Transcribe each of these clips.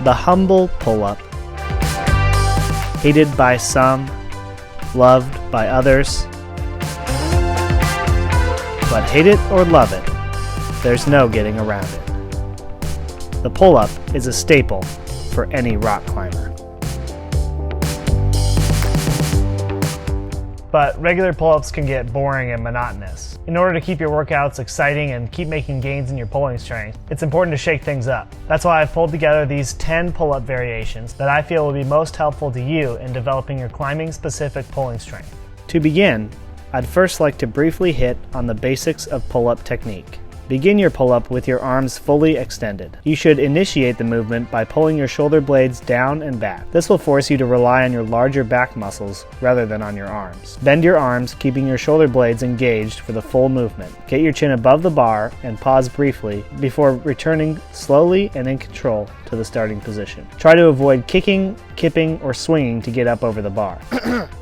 The humble pull-up. Hated by some, loved by others. But hate it or love it, there's no getting around it. The pull-up is a staple for any rock climber. But regular pull-ups can get boring and monotonous. In order to keep your workouts exciting and keep making gains in your pulling strength, it's important to shake things up. That's why I've pulled together these 10 pull-up variations that I feel will be most helpful to you in developing your climbing-specific pulling strength. To begin, I'd first like to briefly hit on the basics of pull-up technique. Begin your pull-up with your arms fully extended. You should initiate the movement by pulling your shoulder blades down and back. This will force you to rely on your larger back muscles rather than on your arms. Bend your arms, keeping your shoulder blades engaged for the full movement. Get your chin above the bar and pause briefly before returning slowly and in control to the starting position. Try to avoid kicking, kipping, or swinging to get up over the bar.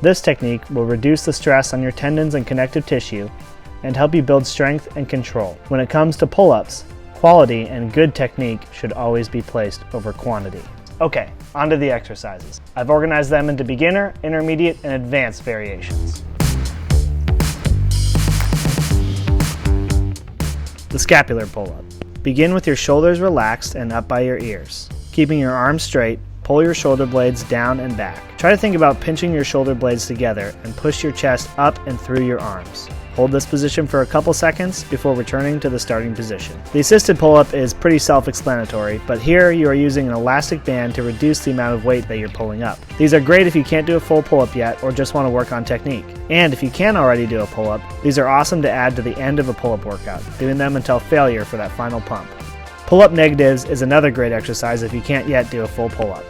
This technique will reduce the stress on your tendons and connective tissue and help you build strength and control. When it comes to pull-ups, quality and good technique should always be placed over quantity. Okay, onto the exercises. I've organized them into beginner, intermediate, and advanced variations. The scapular pull-up. Begin with your shoulders relaxed and up by your ears. Keeping your arms straight, pull your shoulder blades down and back. Try to think about pinching your shoulder blades together and push your chest up and through your arms. Hold this position for a couple seconds before returning to the starting position. The assisted pull-up is pretty self-explanatory, but here you are using an elastic band to reduce the amount of weight that you're pulling up. These are great if you can't do a full pull-up yet or just want to work on technique. And if you can already do a pull-up, these are awesome to add to the end of a pull-up workout, doing them until failure for that final pump. Pull-up negatives is another great exercise if you can't yet do a full pull-up.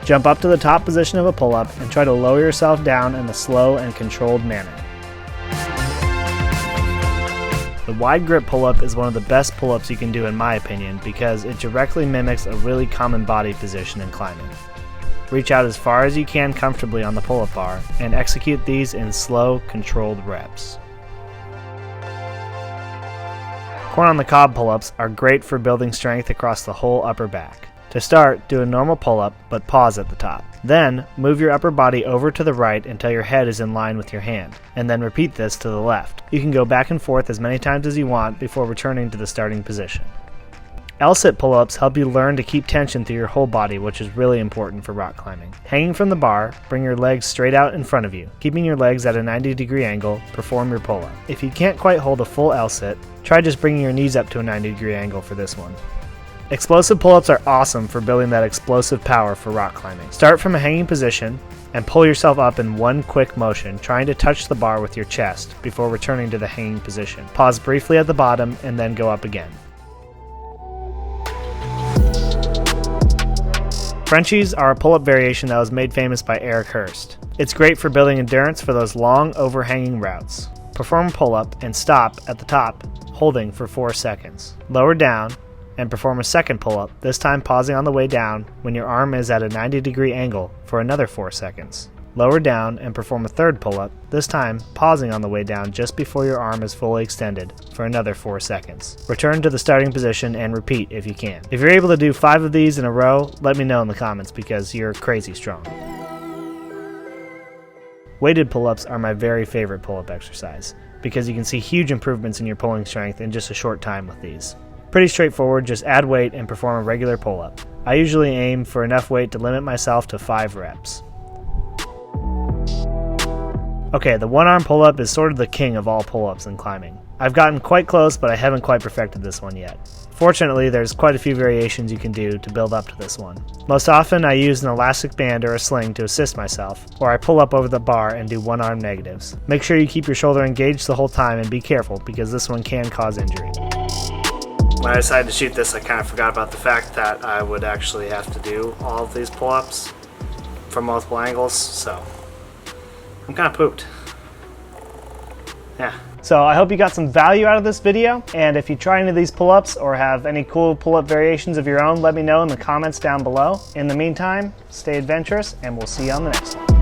Jump up to the top position of a pull-up and try to lower yourself down in a slow and controlled manner. The wide grip pull-up is one of the best pull-ups you can do in my opinion because it directly mimics a really common body position in climbing. Reach out as far as you can comfortably on the pull-up bar and execute these in slow, controlled reps. Corn on the cob pull-ups are great for building strength across the whole upper back. To start, do a normal pull-up, but pause at the top. Then, move your upper body over to the right until your head is in line with your hand, and then repeat this to the left. You can go back and forth as many times as you want before returning to the starting position. L-sit pull-ups help you learn to keep tension through your whole body, which is really important for rock climbing. Hanging from the bar, bring your legs straight out in front of you. Keeping your legs at a 90-degree angle, perform your pull-up. If you can't quite hold a full L-sit, try just bringing your knees up to a 90-degree angle for this one. Explosive pull-ups are awesome for building that explosive power for rock climbing. Start from a hanging position and pull yourself up in one quick motion, trying to touch the bar with your chest before returning to the hanging position. Pause briefly at the bottom and then go up again. Frenchies are a pull-up variation that was made famous by Eric Hurst. It's great for building endurance for those long overhanging routes. Perform a pull-up and stop at the top, holding for 4 seconds. Lower down and perform a second pull-up, this time pausing on the way down when your arm is at a 90-degree angle for another 4 seconds. Lower down and perform a third pull-up, this time pausing on the way down just before your arm is fully extended for another 4 seconds. Return to the starting position and repeat if you can. If you're able to do 5 of these in a row, let me know in the comments because you're crazy strong. Weighted pull-ups are my very favorite pull-up exercise because you can see huge improvements in your pulling strength in just a short time with these. Pretty straightforward, just add weight and perform a regular pull-up. I usually aim for enough weight to limit myself to 5 reps. Okay, the one-arm pull-up is sort of the king of all pull-ups in climbing. I've gotten quite close, but I haven't quite perfected this one yet. Fortunately, there's quite a few variations you can do to build up to this one. Most often, I use an elastic band or a sling to assist myself, or I pull up over the bar and do one-arm negatives. Make sure you keep your shoulder engaged the whole time and be careful, because this one can cause injury. When I decided to shoot this, I kind of forgot about the fact that I would actually have to do all of these pull-ups from multiple angles, so I'm kind of pooped. Yeah. So I hope you got some value out of this video, and if you try any of these pull-ups or have any cool pull-up variations of your own, let me know in the comments down below. In the meantime, stay adventurous, and we'll see you on the next one.